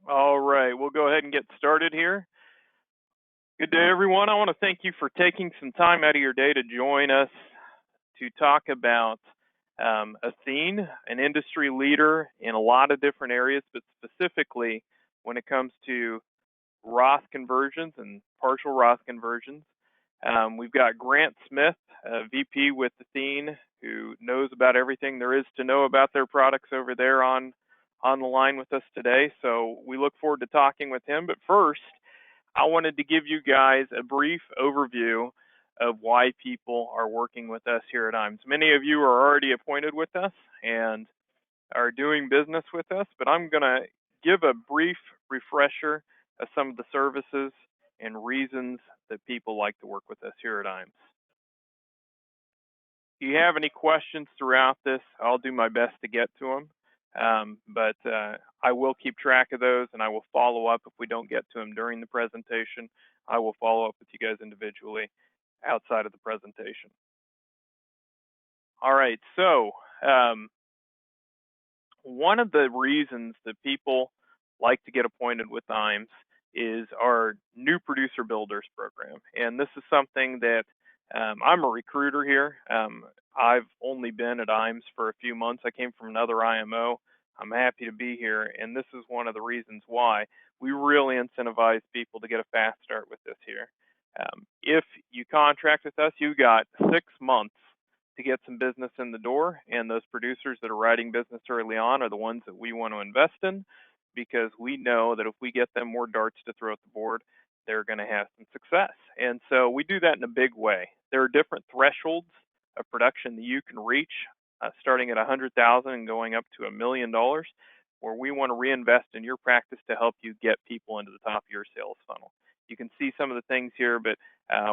All right, we'll go ahead and get started here. Good day, everyone. I want to thank you for taking some time out of your day to join us to talk about Athene, an industry leader in a lot of different areas, but specifically when it comes to Roth conversions and partial Roth conversions. We've got Grant Smith, VP with Athene, who knows about everything there is to know about their products over there on the line with us today. So we look forward to talking with him. But first, I wanted to give you guys a brief overview of why people are working with us here at IMES. Many of you are already appointed with us and are doing business with us, but I'm going to give a brief refresher of some of the services and reasons that people like to work with us here at IMES. If you have any questions throughout this, I'll do my best to get to them. But I will keep track of those, and I will follow up if we don't get to them during the presentation. I will follow up with you guys individually outside of the presentation. All right, so one of the reasons that people like to get appointed with IMES is our new producer builders program. And this is something that I'm a recruiter here. I've only been at IMES for a few months. I came from another IMO. I'm happy to be here, and this is one of the reasons why we really incentivize people to get a fast start with this here. If you contract with us, you got 6 months to get some business in the door, and those producers that are writing business early on are the ones that we want to invest in, because we know that if we get them more darts to throw at the board, they're going to have some success. And so we do that in a big way. There are different thresholds of production that you can reach, starting at 100,000 and going up to $1 million, where we want to reinvest in your practice to help you get people into the top of your sales funnel. You can see some of the things here, but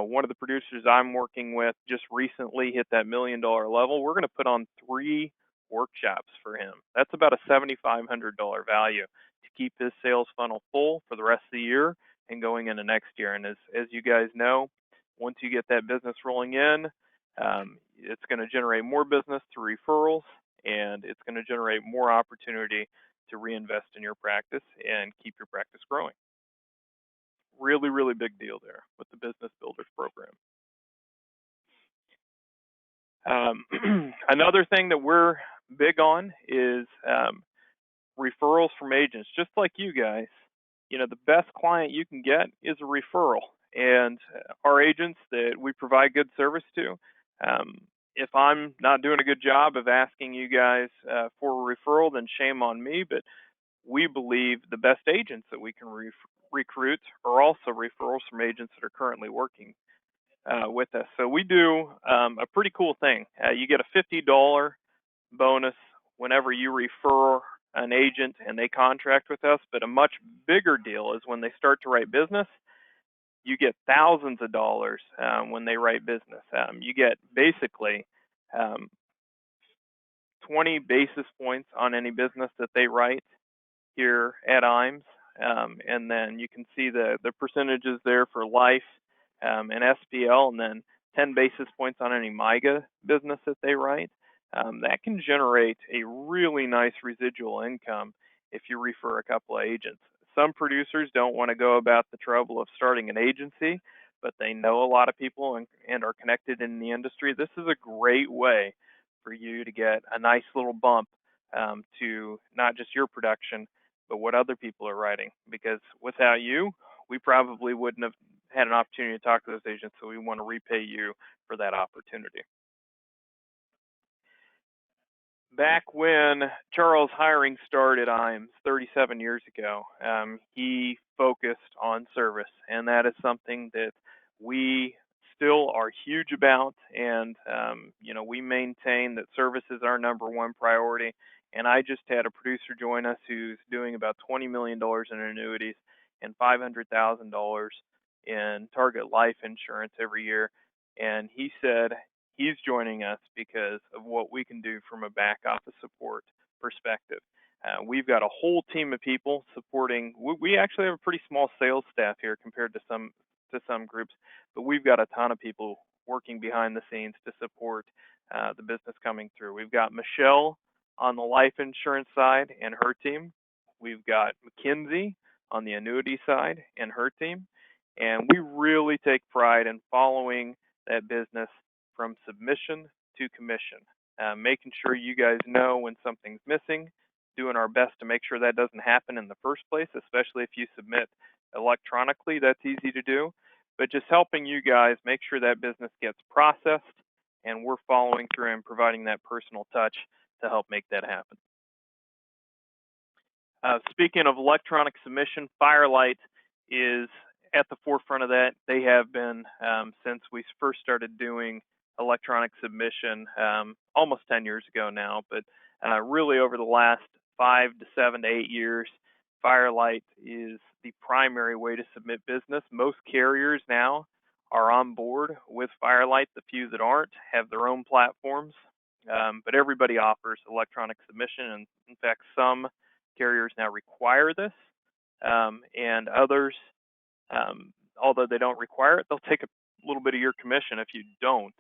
one of the producers I'm working with just recently hit that $1 million level. We're going to put on 3 workshops for him. That's about a $7,500 value to keep his sales funnel full for the rest of the year and going into next year. And as you guys know, once you get that business rolling in, it's going to generate more business through referrals, and it's going to generate more opportunity to reinvest in your practice and keep your practice growing. Really, really big deal there with the Business Builders program. Another thing that we're big on is referrals from agents. Just like you guys, you know, the best client you can get is a referral. And our agents that we provide good service to, if I'm not doing a good job of asking you guys for a referral, then shame on me. But we believe the best agents that we can recruit are also referrals from agents that are currently working with us. So we do a pretty cool thing. You get a $50 bonus whenever you refer an agent and they contract with us, but a much bigger deal is when they start to write business. You get thousands of dollars when they write business. You get basically 20 basis points on any business that they write here at IMES. And then you can see the percentages there for life and SPL, and then 10 basis points on any MIGA business that they write. That can generate a really nice residual income if you refer a couple of agents. Some producers don't want to go about the trouble of starting an agency, but they know a lot of people and are connected in the industry. This is a great way for you to get a nice little bump to not just your production, but what other people are writing. Because without you, we probably wouldn't have had an opportunity to talk to those agents, so we want to repay you for that opportunity. Back when Charles Hiring started IMES 37 years ago, he focused on service, and that is something that we still are huge about. And you know, we maintain that service is our #1 priority. And I just had a producer join us who's doing about $20 million in annuities and $500,000 in target life insurance every year. And he said he's joining us because of what we can do from a back office support perspective. We've got a whole team of people supporting. We actually have a pretty small sales staff here compared to some groups, but we've got a ton of people working behind the scenes to support the business coming through. We've got Michelle on the life insurance side and her team. We've got McKinsey on the annuity side and her team, and we really take pride in following that business from submission to commission, making sure you guys know when something's missing, doing our best to make sure that doesn't happen in the first place, especially if you submit electronically. That's easy to do, but just helping you guys make sure that business gets processed, and we're following through and providing that personal touch to help make that happen. Speaking of electronic submission, Firelight is at the forefront of that. They have been since we first started doing electronic submission almost 10 years ago now, but really over the last 5 to 7 to 8 years, Firelight is the primary way to submit business. Most carriers now are on board with Firelight. The few that aren't have their own platforms, but everybody offers electronic submission, and in fact, some carriers now require this, and others, although they don't require it, they'll take a little bit of your commission if you don't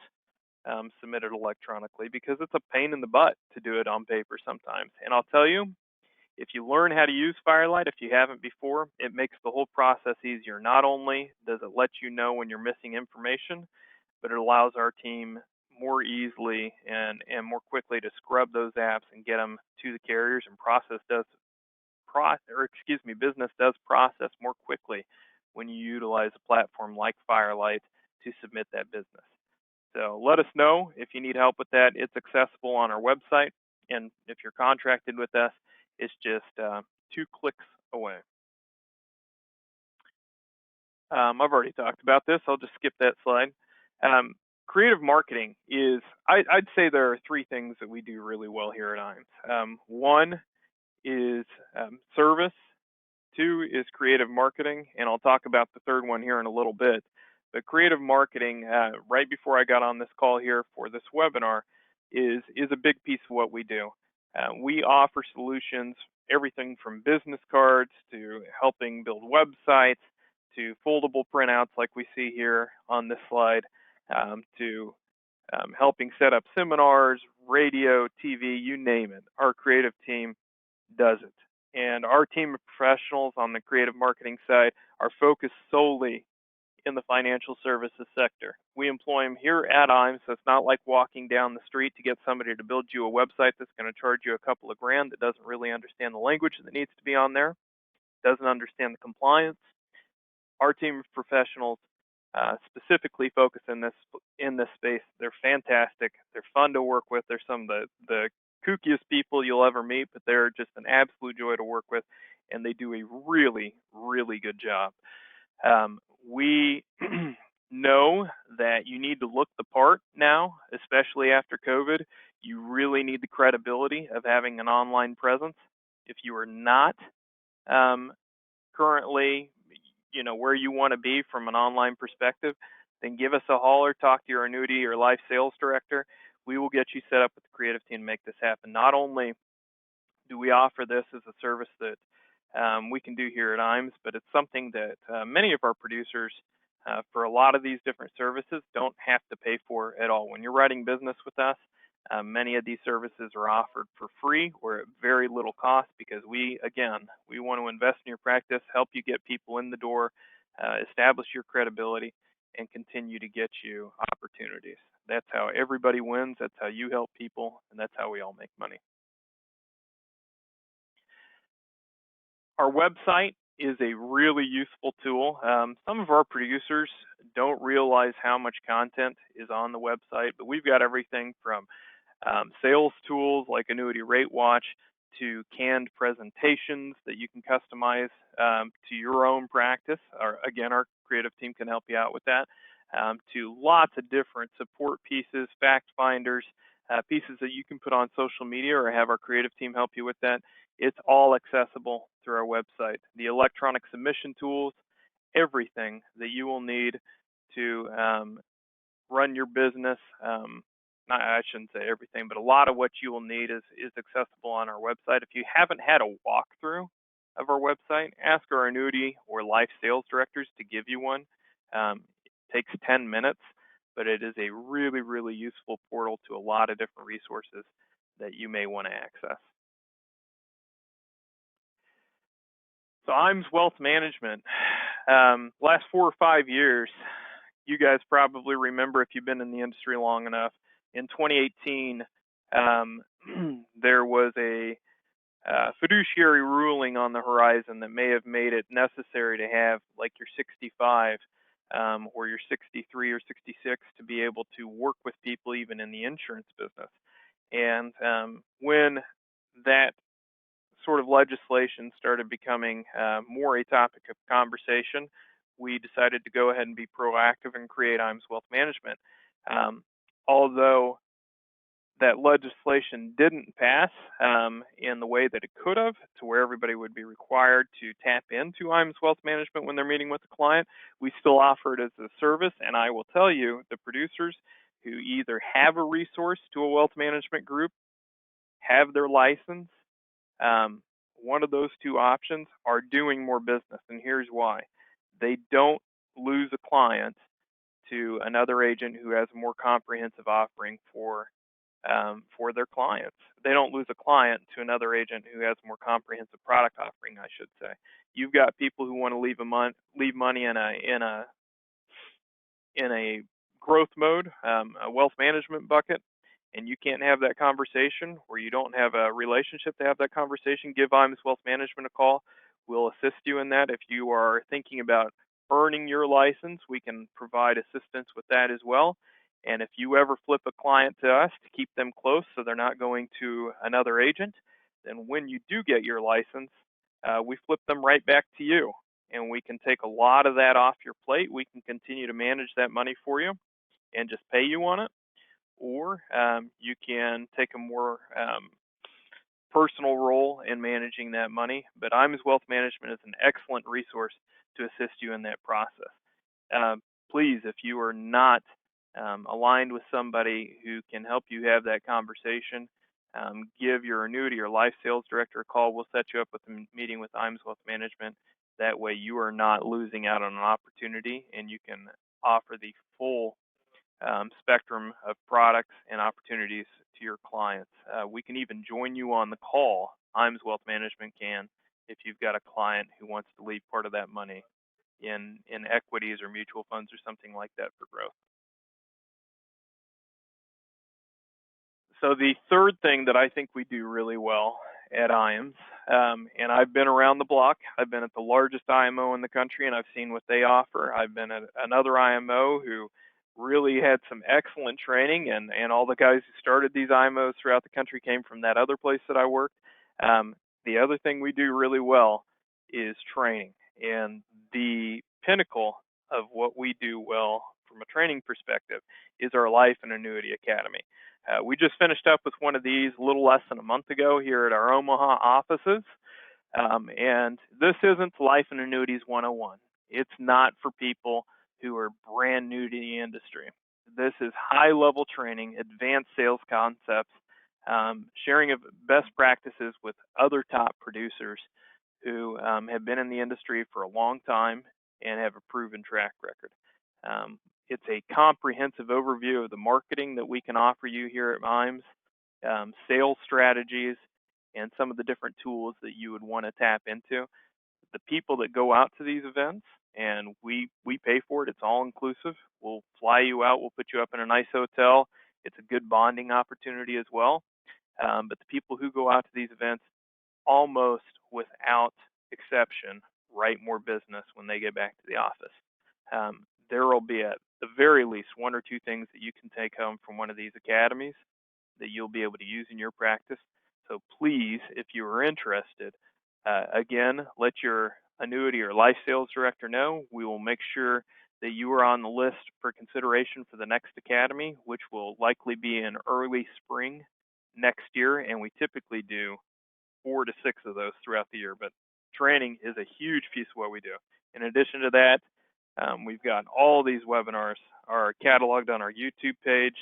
submit it electronically, because it's a pain in the butt to do it on paper sometimes. And I'll tell you, if you learn how to use Firelight, if you haven't before, it makes the whole process easier. Not only does it let you know when you're missing information, but it allows our team more easily and more quickly to scrub those apps and get them to the carriers, and business does process more quickly when you utilize a platform like Firelight to submit that business. So let us know if you need help with that. It's accessible on our website, and if you're contracted with us, it's just 2 clicks away. I've already talked about this. I'll just skip that slide. Creative marketing is, I'd say there are 3 things that we do really well here at IMES. One is service, 2 is creative marketing, and I'll talk about the third one here in a little bit. But creative marketing, right before I got on this call here for this webinar, is a big piece of what we do. We offer solutions, everything from business cards to helping build websites to foldable printouts like we see here on this slide, to helping set up seminars, radio, TV, you name it. Our creative team does it. And our team of professionals on the creative marketing side are focused solely in the financial services sector. We employ them here at IMES, so it's not like walking down the street to get somebody to build you a website that's going to charge you a couple of grand that doesn't really understand the language that needs to be on there, doesn't understand the compliance. Our team of professionals specifically focus in this space. They're fantastic. They're fun to work with. They're some of the kookiest people you'll ever meet, but they're just an absolute joy to work with, and they do a really, really good job. We know that you need to look the part now, especially after COVID. You really need the credibility of having an online presence. If you are not currently, where you want to be from an online perspective, then give us a holler, talk to your annuity or life sales director. We will get you set up with the creative team to make this happen. Not only do we offer this as a service that we can do here at IMES, but it's something that many of our producers, for a lot of these different services, don't have to pay for at all. When you're writing business with us, many of these services are offered for free or at very little cost, because we want to invest in your practice, help you get people in the door, establish your credibility, and continue to get you opportunities. That's how everybody wins. That's how you help people, and that's how we all make money. Our website is a really useful tool. Some of our producers don't realize how much content is on the website, but we've got everything from sales tools like Annuity Rate Watch to canned presentations that you can customize to your own practice. Our creative team can help you out with that, to lots of different support pieces, fact finders, pieces that you can put on social media or have our creative team help you with that. It's all accessible through our website. The electronic submission tools, everything that you will need to run your business. I shouldn't say everything, but a lot of what you will need is accessible on our website. If you haven't had a walkthrough of our website, ask our annuity or life sales directors to give you one. It takes 10 minutes, but it is a really, really useful portal to a lot of different resources that you may want to access. So IMS Wealth Management, last 4 or 5 years, you guys probably remember if you've been in the industry long enough. In 2018, there was a fiduciary ruling on the horizon that may have made it necessary to have like your 65 or your 63 or 66 to be able to work with people even in the insurance business. And when that sort of legislation started becoming more a topic of conversation, we decided to go ahead and be proactive and create IMS Wealth Management. Although that legislation didn't pass in the way that it could have, to where everybody would be required to tap into IMS Wealth Management when they're meeting with the client, we still offer it as a service. And I will tell you, the producers who either have a resource to a wealth management group, have their license, one of those two options, are doing more business. And here's why. They don't lose a client to another agent who has a more comprehensive offering for their clients. They don't lose a client to another agent who has a more comprehensive product offering, I should say. You've got people who want to leave money in a growth mode, a wealth management bucket, and you can't have that conversation, or you don't have a relationship to have that conversation, give IMS Wealth Management a call. We'll assist you in that. If you are thinking about earning your license, we can provide assistance with that as well. And if you ever flip a client to us to keep them close so they're not going to another agent, then when you do get your license, we flip them right back to you. And we can take a lot of that off your plate. We can continue to manage that money for you and just pay you on it. Or you can take a more personal role in managing that money. But IMS Wealth Management is an excellent resource to assist you in that process. Please, if you are not aligned with somebody who can help you have that conversation, give your annuity or life sales director a call. We'll set you up with a meeting with IMS Wealth Management. That way you are not losing out on an opportunity, and you can offer the full spectrum of products and opportunities to your clients. We can even join you on the call. IMS Wealth Management can, if you've got a client who wants to leave part of that money in equities or mutual funds or something like that for growth. So the third thing that I think we do really well at IMS, and I've been around the block. I've been at the largest IMO in the country, and I've seen what they offer. I've been at another IMO who really had some excellent training, and all the guys who started these IMOs throughout the country came from that other place that I worked. The other thing we do really well is training, and the pinnacle of what we do well from a training perspective is our Life and Annuity Academy. We just finished up with one of these a little less than a month ago here at our Omaha offices, and this isn't Life and Annuities 101. It's not for people who are brand new to the industry. This is high-level training, advanced sales concepts, sharing of best practices with other top producers who have been in the industry for a long time and have a proven track record. It's a comprehensive overview of the marketing that we can offer you here at IMS, sales strategies, and some of the different tools that you would want to tap into. The people that go out to these events, and we pay for it, it's all inclusive. We'll fly you out, we'll put you up in a nice hotel. It's a good bonding opportunity as well. But the people who go out to these events, almost without exception, write more business when they get back to the office. There will be at the very least one or two things that you can take home from one of these academies that you'll be able to use in your practice. So please, if you are interested, again, let your annuity or life sales director know. We will make sure that you are on the list for consideration for the next academy, which will likely be in early spring next year. And we typically do 4 to 6 of those throughout the year. But training is a huge piece of what we do. In addition to that, we've got all these webinars are cataloged on our YouTube page.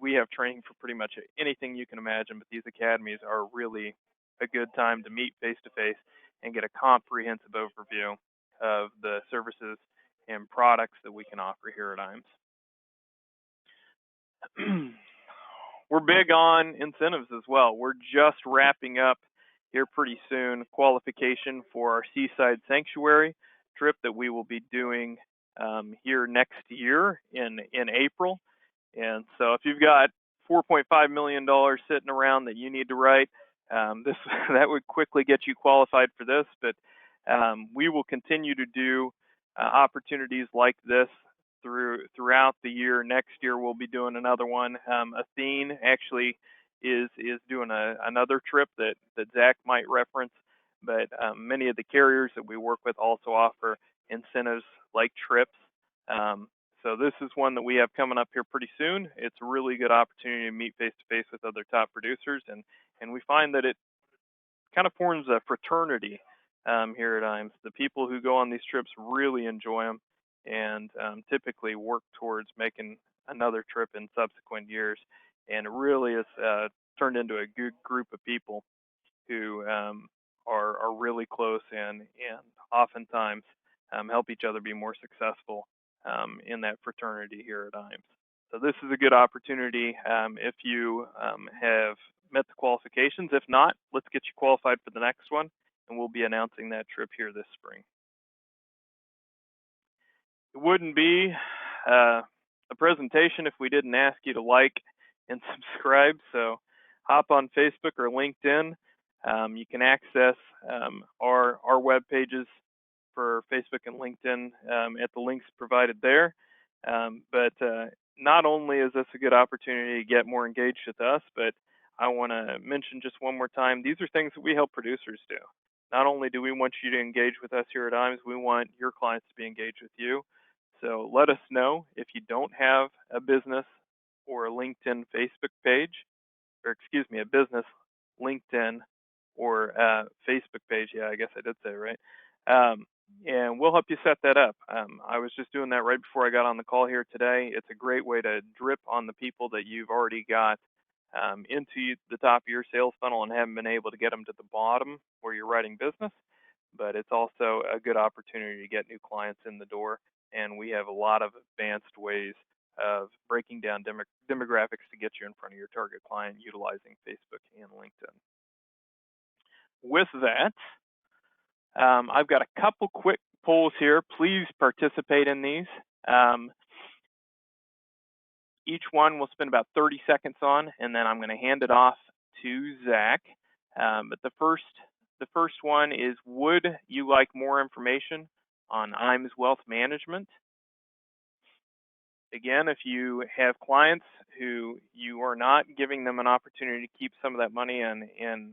We have training for pretty much anything you can imagine, but these academies are really a good time to meet face-to-face and get a comprehensive overview of the services and products that we can offer here at IMS. We're big on incentives as well. We're just wrapping up here pretty soon qualification for our Seaside Sanctuary trip that we will be doing here next year in April. And so if you've got $4.5 million sitting around that you need to write, this that would quickly get you qualified for this. But we will continue to do opportunities like this throughout the year. Next year we'll be doing another one. Athene actually is doing another trip that Zack might reference. But many of the carriers that we work with also offer incentives like trips. So this is one that we have coming up here pretty soon. It's a really good opportunity to meet face to face with other top producers, and we find that it kind of forms a fraternity here at IMES. The people who go on these trips really enjoy them, and typically work towards making another trip in subsequent years. And it really is turned into a good group of people who are really close and oftentimes help each other be more successful in that fraternity here at IMES. So this is a good opportunity if you have met the qualifications. If not, let's get you qualified for the next one, and we'll be announcing that trip here this spring. It wouldn't be a presentation if we didn't ask you to like and subscribe. So hop on Facebook or LinkedIn. You can access our web pages for Facebook and LinkedIn at the links provided there. But not only is this a good opportunity to get more engaged with us, but I want to mention just one more time, these are things that we help producers do. Not only do we want you to engage with us here at IMES, we want your clients to be engaged with you. So let us know if you don't have a business or a LinkedIn Facebook page, or excuse me, a business LinkedIn or Facebook page. Yeah, I guess I did say it right. And we'll help you set that up. I was just doing that right before I got on the call here today. It's a great way to drip on the people that you've already got into the top of your sales funnel and haven't been able to get them to the bottom where you're writing business. But it's also a good opportunity to get new clients in the door. And we have a lot of advanced ways of breaking down demographics to get you in front of your target client utilizing Facebook and LinkedIn. With that, I've got a couple quick polls here. Please participate in these. Each one we'll spend about 30 seconds on, and then I'm going to hand it off to Zack. But the first one is, would you like more information on IMES Wealth Management? Again, if you have clients who you are not giving them an opportunity to keep some of that money in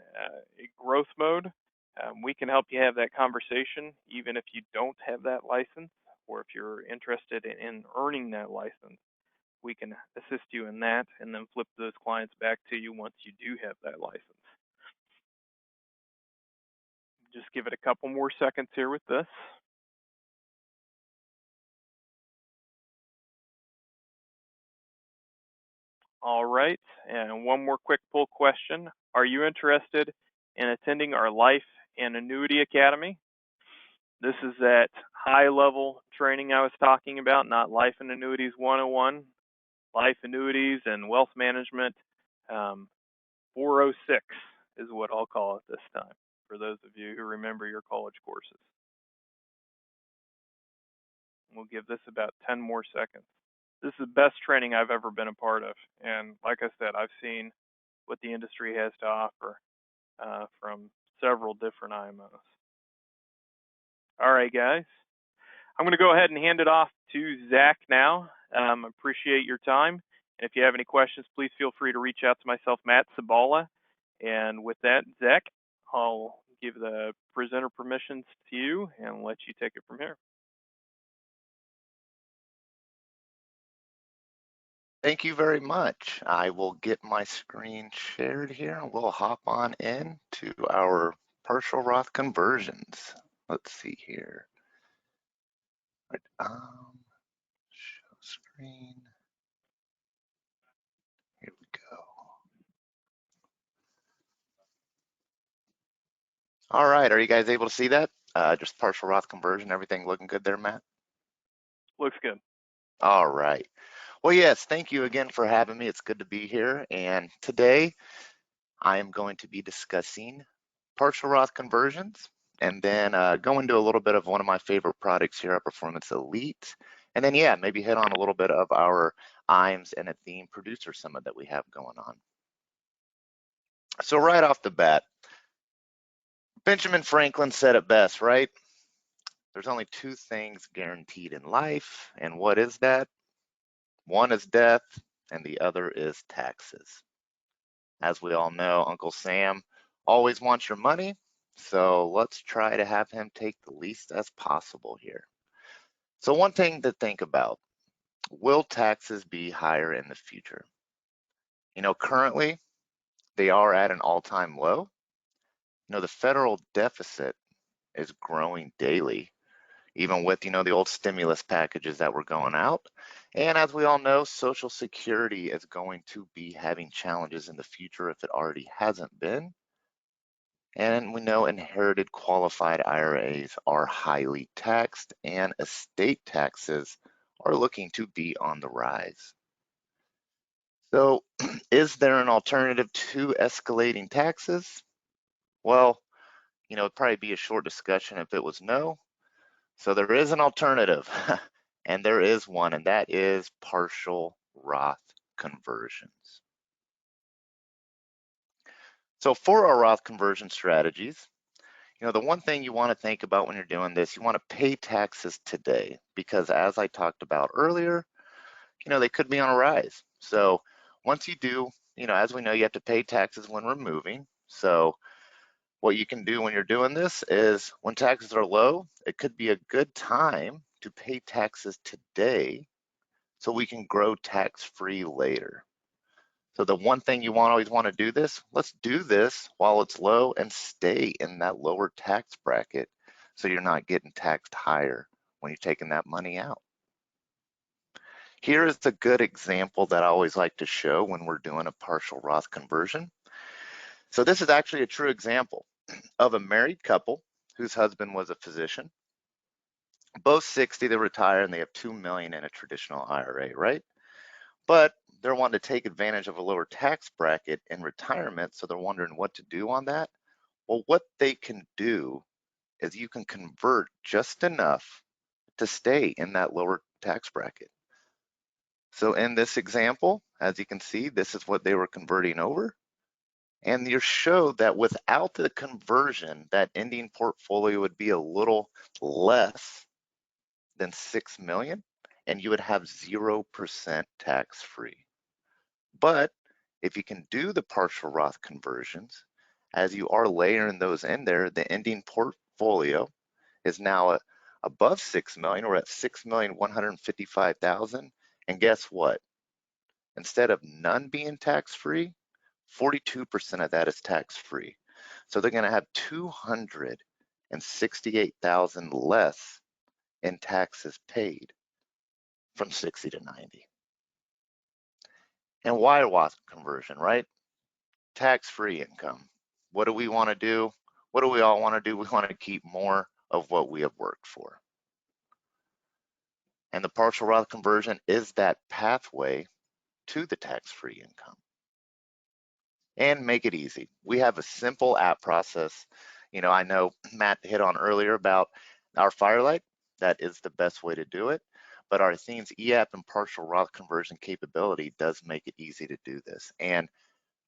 growth mode, we can help you have that conversation even if you don't have that license, or if you're interested in earning that license. We can assist you in that and then flip those clients back to you once you do have that license. Just give it a couple more seconds here with this. All right, and one more quick poll question. Are you interested in attending our Life and Annuity Academy? This is that high-level training I was talking about, not Life and Annuities 101. Life Annuities and Wealth Management 406 is what I'll call it this time, for those of you who remember your college courses. We'll give this about 10 more seconds. This is the best training I've ever been a part of. And like I said, I've seen what the industry has to offer from several different IMOs. All right, guys. I'm going to go ahead and hand it off to Zack now. Appreciate your time. And if you have any questions, please feel free to reach out to myself, Matt Sabala. And with that, Zack, I'll give the presenter permissions to you and let you take it from here. Thank you very much. I will get my screen shared here and we'll hop on in to our partial Roth conversions. Let's see here. Right, show screen. Here we go. All right, are you guys able to see that? Just partial Roth conversion, everything looking good there, Matt? Looks good. All right. Well, yes, thank you again for having me. It's good to be here. And today I am going to be discussing partial Roth conversions, and then go into a little bit of one of my favorite products here at Performance Elite. And then, yeah, maybe hit on a little bit of our IMES and Athene Producer Summit that we have going on. So right off the bat, Benjamin Franklin said it best, right? There's only two things guaranteed in life, and what is that? One is death, and the other is taxes. As we all know, Uncle Sam always wants your money, so let's try to have him take the least as possible here. So one thing to think about, will taxes be higher in the future? Currently they are at an all-time low. The federal deficit is growing daily, even with, the old stimulus packages that were going out. And as we all know, Social Security is going to be having challenges in the future if it already hasn't been. And we know inherited qualified IRAs are highly taxed, and estate taxes are looking to be on the rise. So is there an alternative to escalating taxes? Well, it'd probably be a short discussion if it was no. So there is an alternative, and there is one, and that is partial Roth conversions. So for our Roth conversion strategies, the one thing you want to think about when you're doing this, you want to pay taxes today, because as I talked about earlier, they could be on a rise. So once you do, as we know, you have to pay taxes when removing. So what you can do when you're doing this is when taxes are low, it could be a good time to pay taxes today so we can grow tax-free later. So the one thing you always want to do this, let's do this while it's low and stay in that lower tax bracket so you're not getting taxed higher when you're taking that money out. Here is a good example that I always like to show when we're doing a partial Roth conversion. So this is actually a true example of a married couple whose husband was a physician. Both 60, they retire and they have $2 million in a traditional IRA, right? But they're wanting to take advantage of a lower tax bracket in retirement, so they're wondering what to do on that. Well, what they can do is you can convert just enough to stay in that lower tax bracket. So in this example, as you can see, this is what they were converting over. And you show that without the conversion, that ending portfolio would be a little less than 6 million, and you would have 0% tax-free. But if you can do the partial Roth conversions, as you are layering those in there, the ending portfolio is now above 6 million. We're at 6,155,000. And guess what? Instead of none being tax-free, 42% of that is tax-free. So they're going to have 268,000 less in taxes paid from 60 to 90. And why Roth conversion, right? Tax-free income. What do we want to do? What do we all want to do? We want to keep more of what we have worked for. And the partial Roth conversion is that pathway to the tax-free income. And make it easy. We have a simple app process. I know Matt hit on earlier about our Firelight. That is the best way to do it. But our Athene's eApp and partial Roth conversion capability does make it easy to do this. And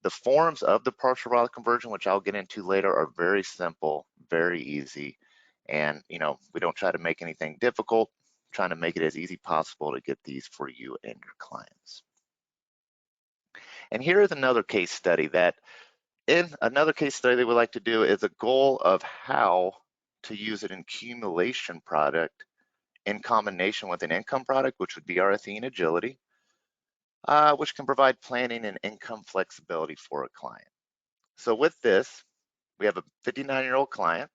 the forms of the partial Roth conversion, which I'll get into later, are very simple, very easy. And, we don't try to make anything difficult, trying to make it as easy possible to get these for you and your clients. And here is another case study that we like to do is a goal of how to use an accumulation product in combination with an income product, which would be our Athene Agility, which can provide planning and income flexibility for a client. So with this, we have a 59-year-old client.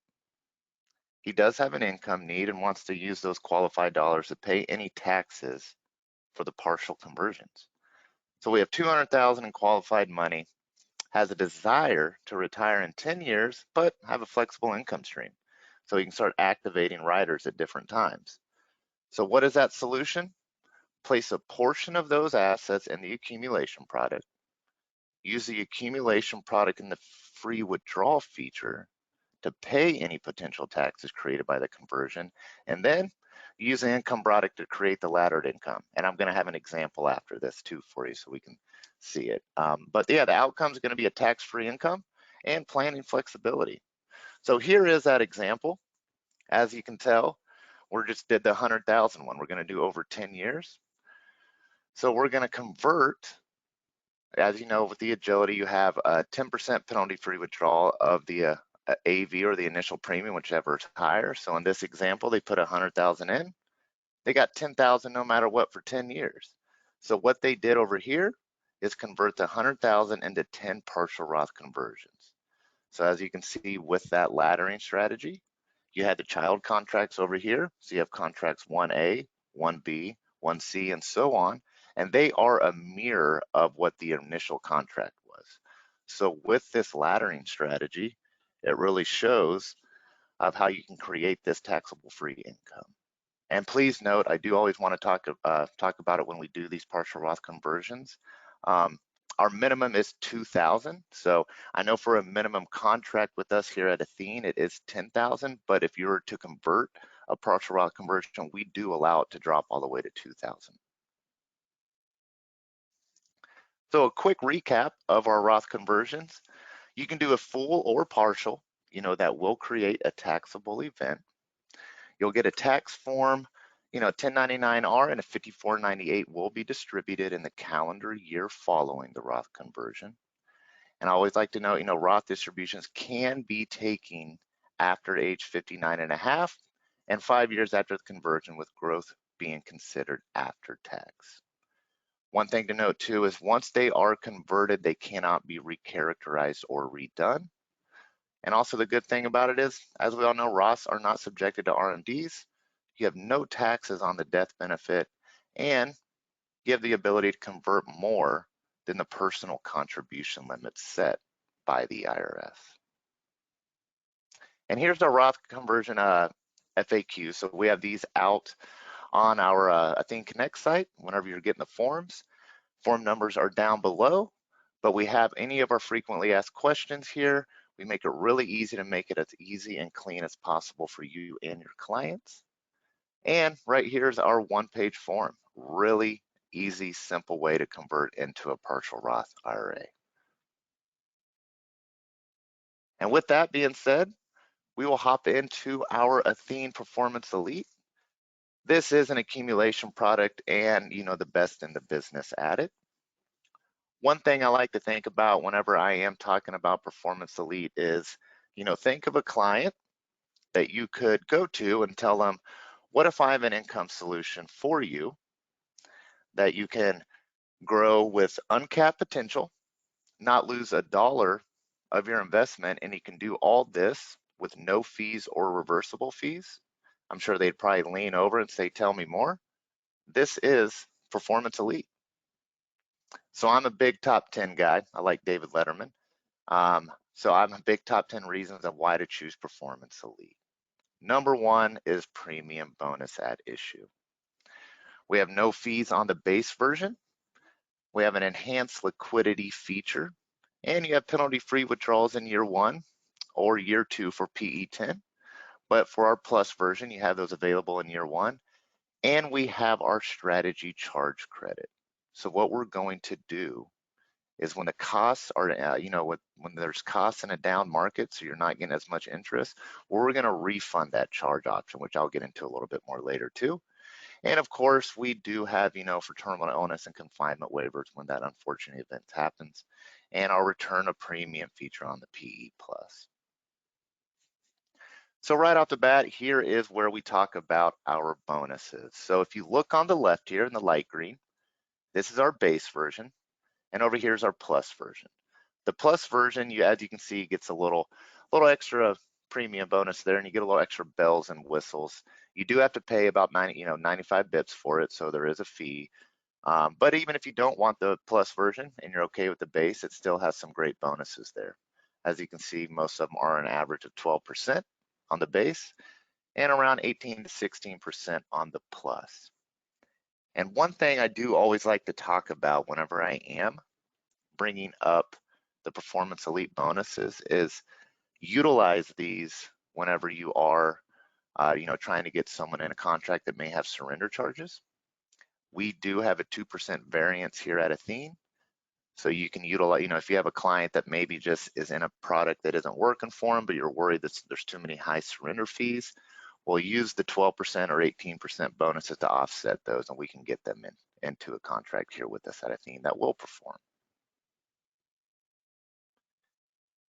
He does have an income need and wants to use those qualified dollars to pay any taxes for the partial conversions. So we have $200,000 in qualified money, has a desire to retire in 10 years, but have a flexible income stream. So he can start activating riders at different times. So what is that solution? Place a portion of those assets in the accumulation product, use the accumulation product in the free withdrawal feature to pay any potential taxes created by the conversion, and then use the income product to create the laddered income. And I'm going to have an example after this too for you so we can see it. But yeah, the outcome is going to be a tax-free income and planning flexibility. So here is that example. As you can tell, we just did the 100,000 one. We're going to do over 10 years. So we're going to convert, as you know, with the agility, you have a 10% penalty-free withdrawal of the AV or the initial premium, whichever is higher. So in this example, they put 100,000 in. They got 10,000 no matter what for 10 years. So what they did over here is convert the 100,000 into 10 partial Roth conversions. So as you can see with that laddering strategy, you had the child contracts over here. So you have contracts 1A, 1B, 1C, and so on. And they are a mirror of what the initial contract was. So with this laddering strategy, it really shows of how you can create this taxable free income. And please note, I do always want to talk about it when we do these partial Roth conversions. Our minimum is 2,000. So I know for a minimum contract with us here at Athene, it is 10,000. But if you were to convert a partial Roth conversion, we do allow it to drop all the way to 2,000. So a quick recap of our Roth conversions. You can do a full or partial, that will create a taxable event. You'll get a tax form, 1099-R and a 5498 will be distributed in the calendar year following the Roth conversion. And I always like to note, Roth distributions can be taken after age 59 and a half and 5 years after the conversion, with growth being considered after tax. One thing to note too is once they are converted, they cannot be recharacterized or redone. And also the good thing about it is, as we all know, Roths are not subjected to RMDs. You have no taxes on the death benefit, and you have the ability to convert more than the personal contribution limit set by the IRS. And here's our Roth conversion FAQ. So we have these out on our Athene Connect site whenever you're getting the forms. Form numbers are down below, but we have any of our frequently asked questions here. We make it really easy to make it as easy and clean as possible for you and your clients. And right here is our one-page form. Really easy, simple way to convert into a partial Roth IRA. And with that being said, we will hop into our Athene Performance Elite. This is an accumulation product and, the best in the business at it. One thing I like to think about whenever I am talking about Performance Elite is, think of a client that you could go to and tell them, what if I have an income solution for you that you can grow with uncapped potential, not lose a dollar of your investment, and you can do all this with no fees or reversible fees? I'm sure they'd probably lean over and say, tell me more. This is Performance Elite. So I'm a big top 10 guy. I like David Letterman. So I'm a big top 10 reasons of why to choose Performance Elite. Number one is premium bonus at issue. We have no fees on the base version. We have an enhanced liquidity feature, and you have penalty-free withdrawals in year 1 or year 2 for PE10. But for our plus version, you have those available in year 1, and we have our strategy charge credit. So what we're going to do is when the costs are, when there's costs in a down market, so you're not getting as much interest, we're going to refund that charge option, which I'll get into a little bit more later too. And of course, we do have, for terminal illness and confinement waivers when that unfortunate event happens, and our return of premium feature on the PE plus. So right off the bat, here is where we talk about our bonuses. So if you look on the left here in the light green, this is our base version, and over here is our plus version. The plus version, as you can see, gets a little extra premium bonus there, and you get a little extra bells and whistles. You do have to pay about 95 bips for it, so there is a fee. But even if you don't want the plus version and you're okay with the base, it still has some great bonuses there. As you can see, most of them are an average of 12% on the base and around 18 to 16% on the plus. And one thing I do always like to talk about whenever I am bringing up the Performance Elite bonuses is, utilize these whenever you are, trying to get someone in a contract that may have surrender charges. We do have a 2% variance here at Athene. So you can utilize, if you have a client that maybe just is in a product that isn't working for them, but you're worried that there's too many high surrender fees, we'll use the 12% or 18% bonuses to offset those, and we can get them into a contract here with us at Athene that will perform.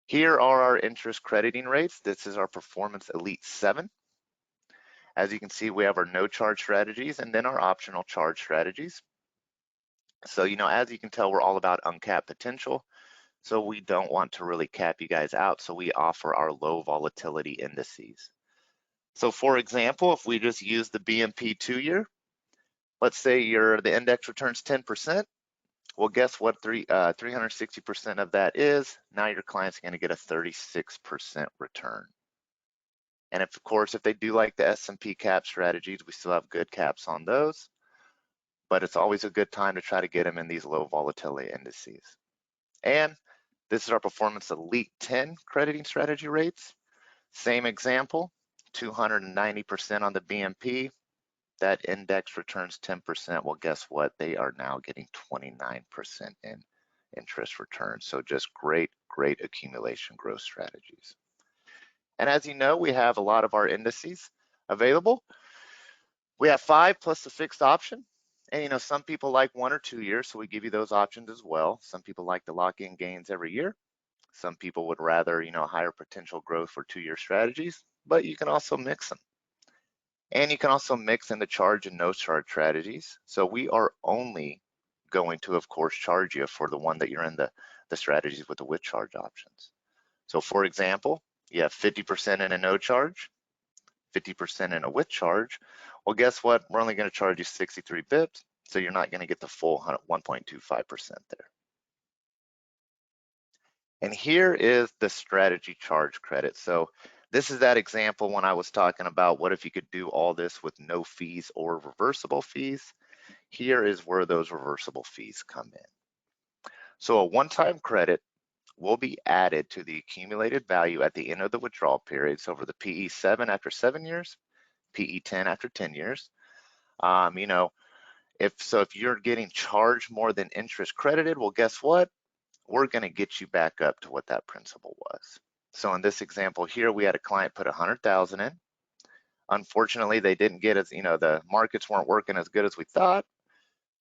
Here are our interest crediting rates. This is our Performance Elite 7. As you can see, we have our no charge strategies and then our optional charge strategies. So, as you can tell, we're all about uncapped potential. So we don't want to really cap you guys out. So we offer our low volatility indices. So for example, if we just use the BMP 2-year, let's say the index returns 10%. Well, guess what 360% of that is? Now your client's going to get a 36% return. And of course, if they do like the S&P cap strategies, we still have good caps on those. But it's always a good time to try to get them in these low volatility indices. And this is our Performance Elite 10 crediting strategy rates. Same example, 290% on the BMP. That index returns 10%. Well, guess what? They are now getting 29% in interest returns. So just great accumulation growth strategies. And as you know, we have a lot of our indices available. We have 5 plus the fixed option. And some people like 1 or 2 years, so we give you those options as well. Some people like to lock in gains every year. Some people would rather, higher potential growth for 2-year strategies, but you can also mix them. And you can also mix in the charge and no charge strategies. So we are only going to, of course, charge you for the one that you're in the strategies with the with charge options. So for example, you have 50% in a no charge, 50% in a with charge. Well, guess what? We're only going to charge you 63 bips, so you're not going to get the full 1.25% there. And here is the strategy charge credit. So this is that example when I was talking about what if you could do all this with no fees or reversible fees. Here is where those reversible fees come in. So a one-time credit will be added to the accumulated value at the end of the withdrawal period. So for the PE 7 after 7 years, PE 10 after 10 years. If you're getting charged more than interest credited, well, guess what? We're going to get you back up to what that principal was. So in this example here, we had a client put 100,000 in. Unfortunately, they didn't get the markets weren't working as good as we thought.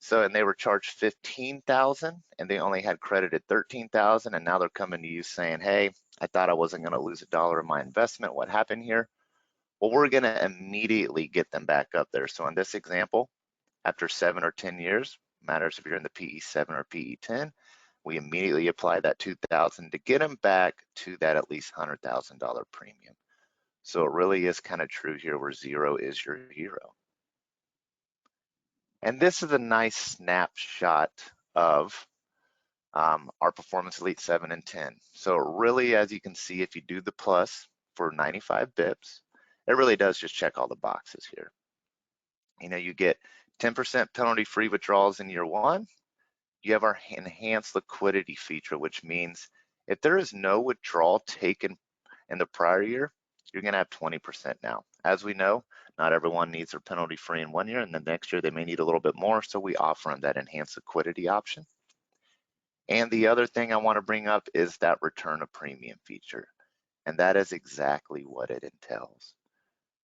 So, and they were charged 15,000 and they only had credited 13,000. And now they're coming to you saying, hey, I thought I wasn't going to lose $1 in my investment. What happened here? Well, we're going to immediately get them back up there. So in this example, after 7 or 10 years, matters if you're in the PE 7 or PE 10, we immediately apply that 2,000 to get them back to that at least $100,000 premium. So it really is kind of true here where 0 is your hero. And this is a nice snapshot of our Performance Elite 7 and 10. So really, as you can see, if you do the plus for 95 bips, it really does just check all the boxes here. You get 10% penalty-free withdrawals in year 1. You have our enhanced liquidity feature, which means if there is no withdrawal taken in the prior year, you're going to have 20% now. As we know, not everyone needs their penalty free in 1 year, and the next year they may need a little bit more, so we offer them that enhanced liquidity option. And the other thing I want to bring up is that return of premium feature, and that is exactly what it entails.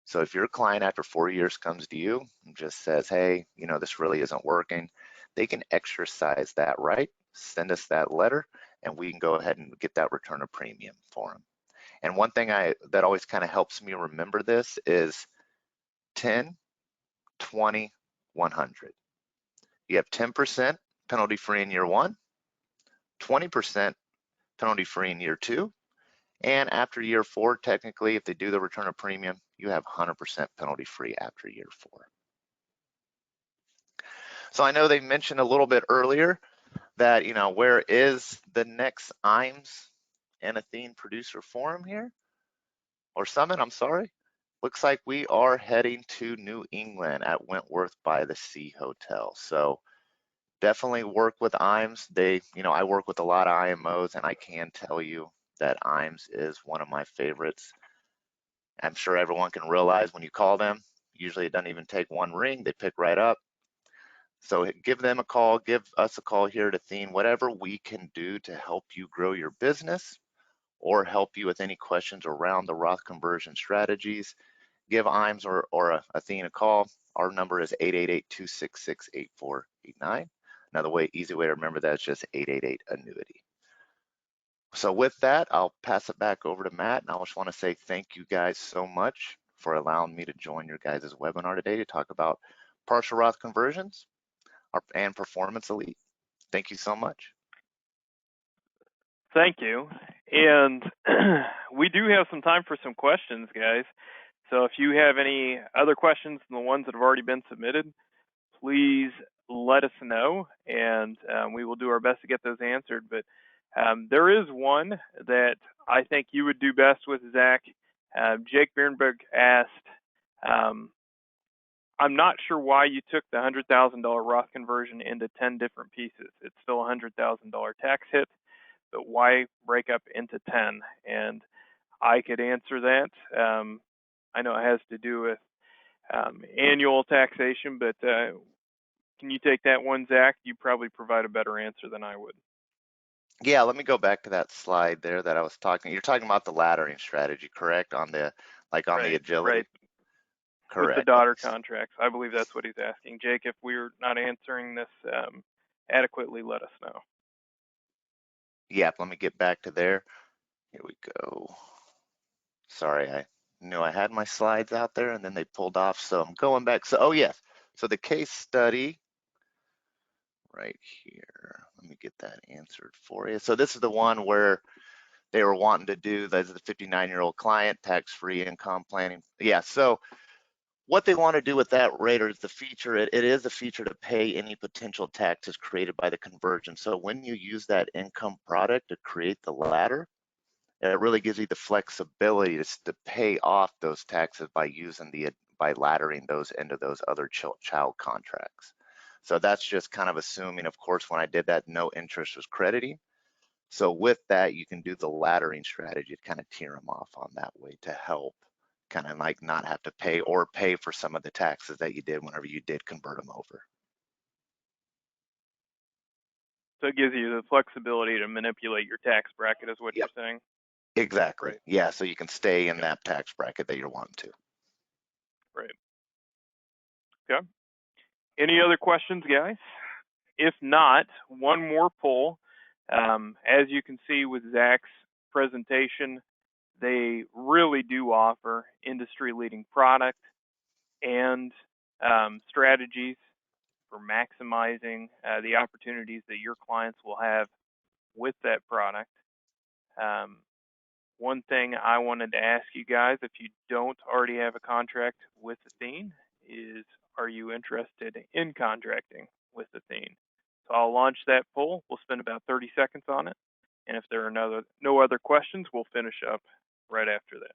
So if your client after 4 years comes to you and just says, hey, this really isn't working, they can exercise that right, send us that letter, and we can go ahead and get that return of premium for them. And one thing that always kind of helps me remember this is 10, 20, 100. You have 10% penalty free in year 1, 20% penalty free in year 2, and after year 4, technically, if they do the return of premium, you have 100% penalty free after year 4. So I know they mentioned a little bit earlier that, where is the next IMS and Athene producer forum here? Or summit, I'm sorry. Looks like we are heading to New England at Wentworth by the Sea Hotel. So definitely work with IMS. I work with a lot of IMOs, and I can tell you that IMES is one of my favorites. I'm sure everyone can realize when you call them, usually it doesn't even take one ring, they pick right up. So give them a call, give us a call here at Athene, whatever we can do to help you grow your business or help you with any questions around the Roth conversion strategies. Give IMES or Athene a call. Our number is 888-266-8489. Another easy way to remember that is just 888 annuity. So with that, I'll pass it back over to Matt, and I just want to say thank you guys so much for allowing me to join your guys' webinar today to talk about partial Roth conversions and Performance Elite. Thank you so much. Thank you. And we do have some time for some questions, guys. So if you have any other questions than the ones that have already been submitted, please let us know, and we will do our best to get those answered. But there is one that I think you would do best with, Zach. Jake Bierenberg asked, I'm not sure why you took the $100,000 Roth conversion into 10 different pieces. It's still a $100,000 tax hit, but why break up into 10? And I could answer that. I know it has to do with annual taxation, but can you take that one, Zach? You probably provide a better answer than I would. Yeah, let me go back to that slide there that I was talking. You're talking about the laddering strategy, correct? On the the agility. Right. Correct. With the daughter contracts. I believe that's what he's asking. Jake, if we're not answering this adequately, let us know. Yeah, let me get back to there. Here we go. Sorry, I knew I had my slides out there and then they pulled off. So I'm going back. So, oh yes. So the case study right here. Let me get that answered for you. So this is the one where they were wanting to do, that's the 59-year-old client, tax-free income planning. Yeah, so what they want to do with that rate is the feature, it is a feature to pay any potential taxes created by the conversion. So when you use that income product to create the ladder, it really gives you the flexibility to pay off those taxes by laddering those into those other child contracts. So that's just kind of assuming, of course, when I did that, no interest was crediting. So with that, you can do the laddering strategy to kind of tier them off on that way to help kind of like not have to pay for some of the taxes that you did whenever you did convert them over. So it gives you the flexibility to manipulate your tax bracket is what you're saying? Exactly. Right. Yeah, so you can stay in that tax bracket that you're wanting to. Right. Okay. Any other questions, guys? If not, one more poll. As you can see with Zach's presentation, they really do offer industry-leading product and strategies for maximizing the opportunities that your clients will have with that product. One thing I wanted to ask you guys, if you don't already have a contract with Athene, is are you interested in contracting with Athene? So I'll launch that poll. We'll spend about 30 seconds on it. And if there are no other questions, we'll finish up right after that.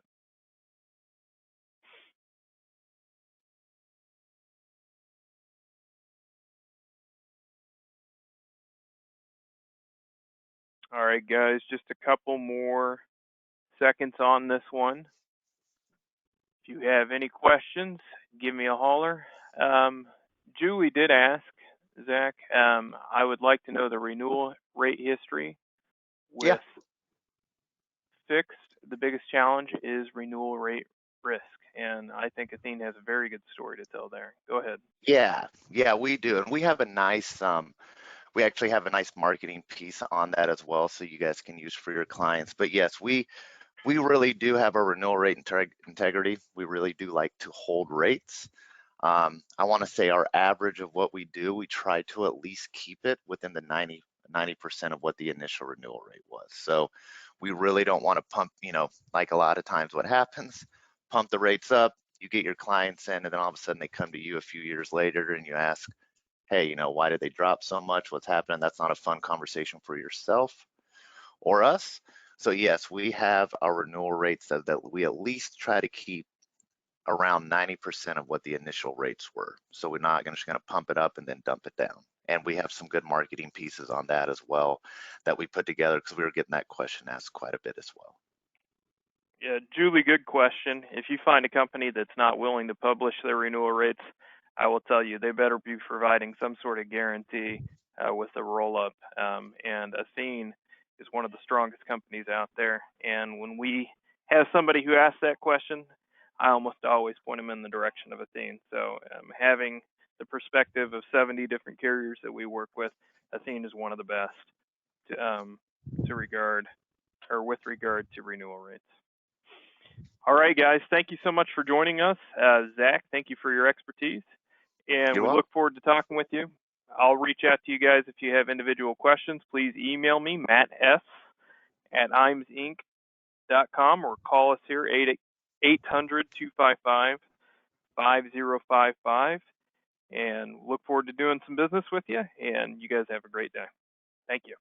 All right, guys, just a couple more seconds on this one. If you have any questions, give me a holler. Julie did ask, Zach, I would like to know the renewal rate history with fixed. The biggest challenge is renewal rate risk. And I think Athene has a very good story to tell there. Go ahead. Yeah, we do. And we have a nice, we actually have a nice marketing piece on that as well, so you guys can use for your clients. But yes, we really do have a renewal rate integrity. We really do like to hold rates. I want to say our average of what we do, we try to at least keep it within the 90% of what the initial renewal rate was. So we really don't want to pump, like a lot of times what happens, pump the rates up, you get your clients in, and then all of a sudden they come to you a few years later and you ask, hey, why did they drop so much? What's happening? That's not a fun conversation for yourself or us. So yes, we have our renewal rates that we at least try to keep around 90% of what the initial rates were. So we're not just going to pump it up and then dump it down. And we have some good marketing pieces on that as well that we put together because we were getting that question asked quite a bit as well. Yeah, Julie, good question. If you find a company that's not willing to publish their renewal rates, I will tell you they better be providing some sort of guarantee with the roll-up. And Athene is one of the strongest companies out there. And when we have somebody who asks that question, I almost always point them in the direction of Athene. So having the perspective of 70 different carriers that we work with, Athene is one of the best to regard or with regard to renewal rates. All right, guys, thank you so much for joining us. Zach, thank you for your expertise. And You're we welcome. look forward to talking with you. I'll reach out to you guys if you have individual questions. Please email me, matts@imsinc.com, or call us here, 800-255-5055. And look forward to doing some business with you. And you guys have a great day. Thank you.